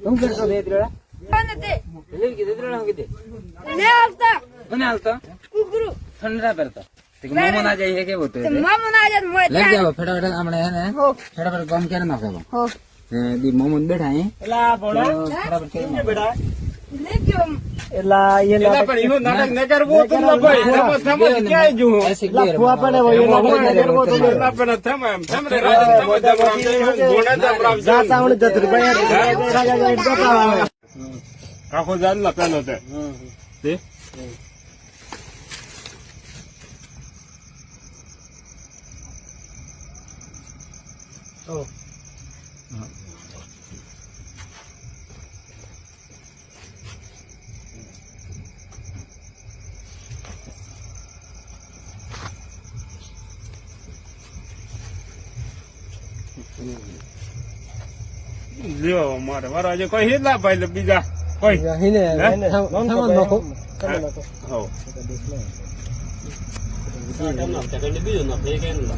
હું કરતો દેતરા લેવ કે દેતરા હું કીધે લે આવતા મને આવતા કુકરુ ઠંડા પરતા તે મોમો ના જાય હે કેવો તો મોમો ના જાય મોય લઈ જાવ ફટાફટ આપણે હે ને ફટાફટ કામ કરે નાખો હો દી મોમો બેઠા હે એલા બોલો ફટાફટ કરી બેઠા લે ગયો એલા એલા પણ ઈનો નાટક ન કરવો તો ન ભાઈ સમજ ક્યાં જો લખવા પડે એલા ન કરવો તો ના પણ થમ રે રાજ ગોડા પ્રાપ્ત જાતા હું 10 રૂપિયા રાજા ગોડા આખો જાન લા પેલો તે ઓ લ્યો મારે વારા જે કોઈ હિલા ભાઈ બીજા કોઈ હિને સામાન નાખો હો બીજો ના ફેક એનું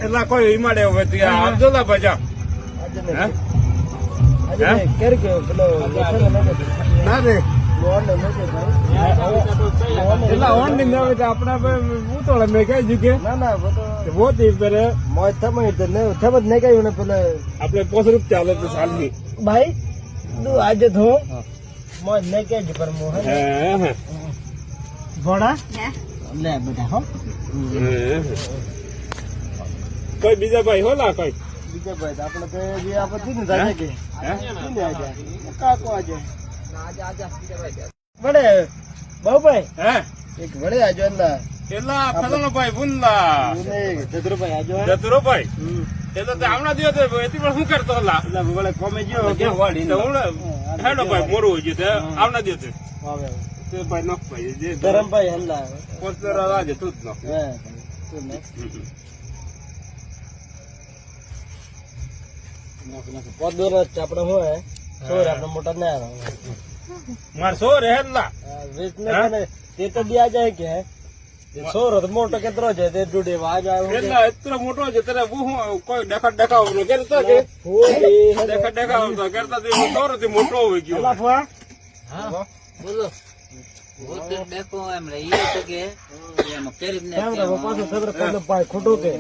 એટલા કોઈ હિમાડે હવે ત્યાં આપજો ના બજા ના રે એટલા ઓન ની આપડે ઉતોળે મેં કઈ જગ્યાએ ના ના બોતી પેલે મોજ થમે થમત નહીં કહ્યું ને પેલે આપડે 5 રૂપિયા ચાલે તો સાલની ભાઈ તું આજે થો મોજ નહીં કહેજે પર મોહ ભોળા લે બેટા હો કોઈ બીજા ભાઈ હોલા કોઈ બીજા ભાઈ આપણે તો જે આપતી ને દાદા કે હે કાકો આજે વડે બાઉભાઈ હે એક વડે આજો ના એલા ફલાનો ભાઈ બુનલા જતરુભાઈ આજો જતરુભાઈ એટલે તો આમણા દિયો તો એથી પણ શું કરતો હલા એટલે વડે કોમે ગયો કે વાડી તો હું હેડો ભાઈ મોરું હોય છે આમણા દિયો તે હવે તે ભાઈ નખ ભાઈ જે ધરમભાઈ હલ્લા પોસ્ટર આજે તું જ નો હે તું ને પોદોર આપડે હોય સોર આપડે મોટા ના માર સોર હેલા વેચ ને તે તો દિયા જાય કે સોર મોટો કેટલો છે તે ડુડે વાજ આવ્યો એટલે એટલો મોટો છે તારે હું કોઈ દેખાવ નો કરતો કે દેખાવ તો કરતા તે સોર થી મોટો હોય ગયો લખવા હા બોલો वो तो देखो हम रही है तो के ये मक्केरी ने पास सदर पहले पाए खोटो के